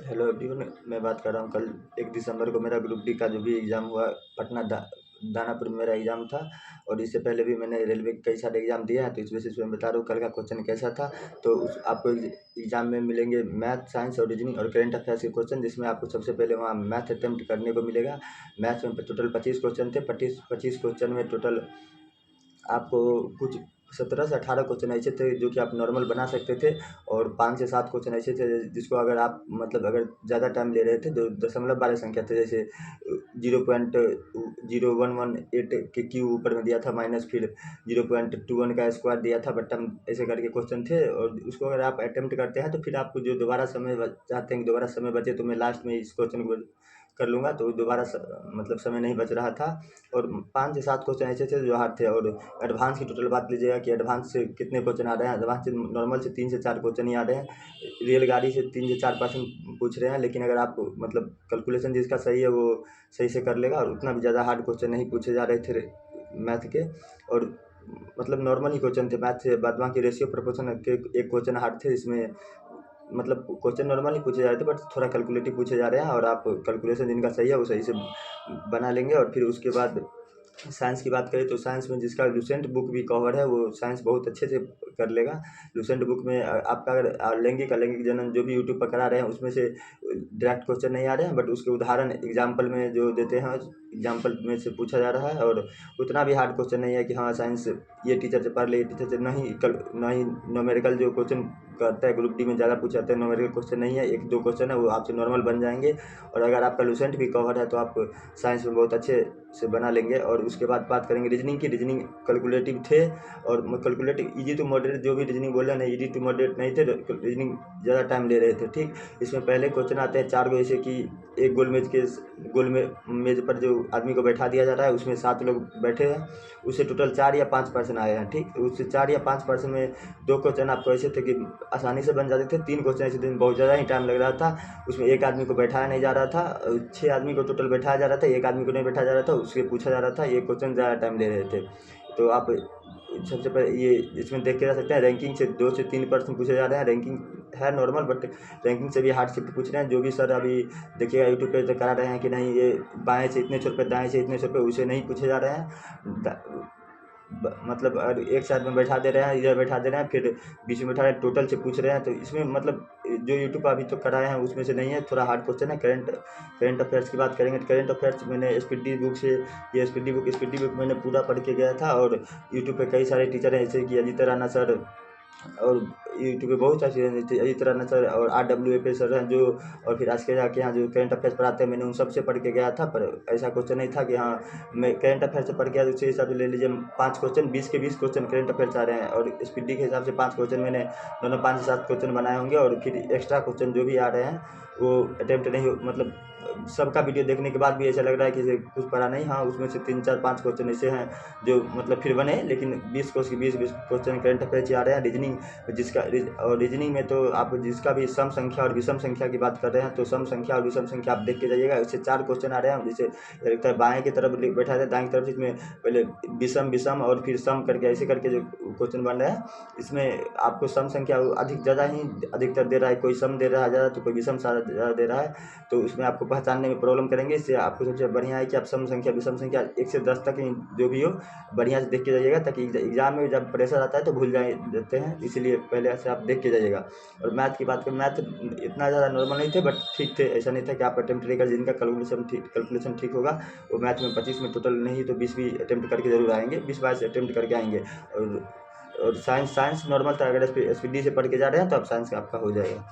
Hello everyone, मैं बात कर रहा हूँ। कल 1 दिसंबर को मेरा ग्रुप डी का जो भी एग्ज़ाम हुआ, पटना दानापुर में मेरा एग्ज़ाम था। और इससे पहले भी मैंने रेलवे के कई सारे एग्ज़ाम दिए हैं, तो इस बेसिस पे मैं बता रहा हूँ कल का क्वेश्चन कैसा था। तो आपको एग्ज़ाम में मिलेंगे मैथ, साइंस और रीजनिंग और करेंट अफेयर्स के क्वेश्चन, जिसमें आपको सबसे पहले वहाँ मैथ अटेम्प्ट करने को मिलेगा। मैथ्स में टोटल 25 क्वेश्चन थे। 25 क्वेश्चन में टोटल आपको कुछ 17 से 18 क्वेश्चन ऐसे थे जो कि आप नॉर्मल बना सकते थे, और 5 से 7 क्वेश्चन ऐसे थे जिसको अगर आप मतलब अगर ज़्यादा टाइम ले रहे थे, जो दशमलव वाले संख्या थे, जैसे 0.0118 के क्यू ऊपर में दिया था, माइनस फिर 0.21 का स्क्वायर दिया था, बटन ऐसे करके क्वेश्चन थे। और उसको अगर आप अटेम्प्ट करते हैं तो फिर आपको जो दोबारा समय चाहते हैं कि दोबारा समय बचे, तो मैं लास्ट में इस क्वेश्चन को कर लूँगा, तो दोबारा मतलब समय नहीं बच रहा था। और 5 से 7 क्वेश्चन ऐसे थे जो हार्ड थे। और एडवांस की टोटल बात लीजिएगा कि एडवांस से कितने क्वेश्चन आ रहे हैं। एडवांस से नॉर्मल से 3 से 4 क्वेश्चन ही आ रहे हैं। रेलगाड़ी से 3 से 4% पूछ रहे हैं, लेकिन अगर आप मतलब कैलकुलेशन जिसका सही है वो सही से कर लेगा। और उतना भी ज़्यादा हार्ड क्वेश्चन नहीं पूछे जा रहे थे मैथ के। और मतलब नॉर्मल ही क्वेश्चन थे मैथ से। बाद बाकी रेशियो प्रोपोर्शन के एक क्वेश्चन हार्ड थे, इसमें मतलब क्वेश्चन नॉर्मल ही पूछे जा रहे थे, बट थोड़ा कैलकुलेटिव पूछे जा रहे हैं। और आप कैलकुलेशन जिनका सही है वो सही से बना लेंगे। और फिर उसके बाद साइंस की बात करें तो साइंस में जिसका लुसेंट बुक भी कवर है वो साइंस बहुत अच्छे से कर लेगा। लुसेंट बुक में आपका अगर अलैंगिक जनन जो भी यूट्यूब पर करा रहे हैं उसमें से डायरेक्ट क्वेश्चन नहीं आ रहे हैं, बट उसके उदाहरण एग्जाम्पल में जो देते हैं एग्जाम्पल में से पूछा जा रहा है। और उतना भी हार्ड क्वेश्चन नहीं है कि हाँ साइंस ये टीचर से पढ़ ले, ये टीचर से नहीं न्यूमेरिकल जो क्वेश्चन करता है ग्रुप डी में ज़्यादा पूछे जाते हैं, न्यूमेरिकल क्वेश्चन नहीं है। 1-2 क्वेश्चन है वो आपसे नॉर्मल बन जाएंगे। और अगर आपका लुसेंट भी कवर है तो आप साइंस में बहुत अच्छे से बना लेंगे। और उसके बाद बात करेंगे रीजनिंग की। रीजनिंग कैलकुलेटिव थे, और कैलकुलेटिव इजी टू मॉडरेट जो भी रीजनिंग बोले ना, इजी टू मॉडरेट नहीं थे। रीजनिंग ज़्यादा टाइम ले रहे थे। ठीक, इसमें पहले क्वेश्चन आते हैं 4 गो, जैसे कि एक गोल मेज पर जो आदमी को बैठा दिया जाता है उसमें 7 लोग बैठे हैं, उससे टोटल 4 या 5 पर्सन आए हैं। ठीक, उससे 4 या 5 पर्सन में 2 क्वेश्चन आपको ऐसे थे कि आसानी से बन जाते थे। 3 क्वेश्चन ऐसे थे बहुत ज़्यादा ही टाइम लग रहा था। उसमें एक आदमी को बैठाया नहीं जा रहा था, 6 आदमी को टोटल बैठाया जा रहा था, एक आदमी को नहीं बैठाया जा रहा था, उसके पूछा जा रहा था। ये क्वेश्चन ज़्यादा टाइम ले रहे थे। तो आप सबसे पहले ये इसमें देख के जा सकते हैं, रैंकिंग से 2 से 3 प्रश्न पूछे जा रहे हैं। रैंकिंग है नॉर्मल, बट रैंकिंग से भी हार्ड शिफ्ट पूछ रहे हैं। जो भी सर अभी देखिएगा यूट्यूब पे तो करा रहे हैं कि नहीं ये बाएँ से इतने सौ रुपये, दाएँ से इतने सौ रुपये, उसे नहीं पूछे जा रहे हैं। मतलब एक साइड में बैठा दे रहे हैं, इधर बैठा दे रहे हैं, फिर बीच में बैठा रहे हैं, टोटल से पूछ रहे हैं। तो इसमें मतलब जो यूट्यूब अभी तो कराए हैं उसमें से नहीं है, थोड़ा हार्ड क्वेश्चन है। करेंट अफेयर्स की बात करेंगे तो करेंट अफेयर्स मैंने स्पीडी बुक से, ये स्पीडी बुक मैंने पूरा पढ़ के गया था। और यूट्यूब पे कई सारे टीचर हैं जैसे कि अजीत राणा सर, और यूट्यूब पे बहुत सारी चीज़ें थी, अजीत राणा सर और RWFA सर हैं जो, और फिर आज के जाके यहाँ जो करंट अफेयर्स पढ़ाते हैं मैंने उन सबसे पढ़ के गया था। पर ऐसा क्वेश्चन नहीं था कि हाँ मैं करंट अफेयर से पढ़ के आया, तो उसी हिसाब से ले लीजिए 5 क्वेश्चन, 20 के 20 क्वेश्चन करंट अफेयर्स आ रहे हैं। और स्पीडी के हिसाब से 5 क्वेश्चन मैंने दोनों 5 से 7 क्वेश्चन बनाए होंगे। और फिर एक्स्ट्रा क्वेश्चन जो भी आ रहे हैं वो अटेम्प्ट नहीं मतलब सबका वीडियो देखने के बाद भी ऐसा लग रहा है कि इसे कुछ पढ़ा नहीं। हाँ, उसमें से 3-4-5 क्वेश्चन ऐसे हैं जो मतलब फिर बने, लेकिन 20 क्वेश्चन 20-20 क्वेश्चन करंट अफेयर्स आ रहे हैं। रीजनिंग और रीजनिंग में तो आप जिसका भी सम संख्या और विषम संख्या की बात कर रहे हैं, तो सम संख्या और विषम संख्या आप देख के जाइएगा। इससे 4 क्वेश्चन आ रहे हैं, जैसे एक तरफ बाएँ की तरफ बैठा है, दाएँ की तरफ, इसमें पहले विषम विषम और फिर सम करके ऐसे करके जो क्वेश्चन बन रहे हैं, इसमें आपको सम संख्या ज़्यादा ही अधिकतर दे रहा है। कोई सम दे रहा है ज़्यादा तो कोई विषम ज़्यादा दे रहा है, तो उसमें आपको पहचानने में प्रॉब्लम करेंगे। इससे आपको सबसे बढ़िया है कि आप सम संख्या विषम संख्या 1 से 10 तक ही जो भी हो बढ़िया से देख के जाइएगा, ताकि एग्जाम में जब प्रेशर आता है तो भूल जाते हैं, इसीलिए पहले से आप देख के जाइएगा। और मैथ की बात करें, मैथ इतना ज़्यादा नॉर्मल नहीं थे, बट ठीक थे। ऐसा नहीं था कि आप अटेम्प्ट नहीं कर, जिनका कैलकुलेशन ठीक होगा वो मैथ में 25 में टोटल नहीं तो 20 भी अटेम्प्ट करके जरूर आएंगे, 20-22 अटेम्प्ट करके आएंगे। और साइंस नॉर्मल था। अगर SPD से पढ़ के जा रहे हैं तो आप साइंस का आपका हो जाएगा।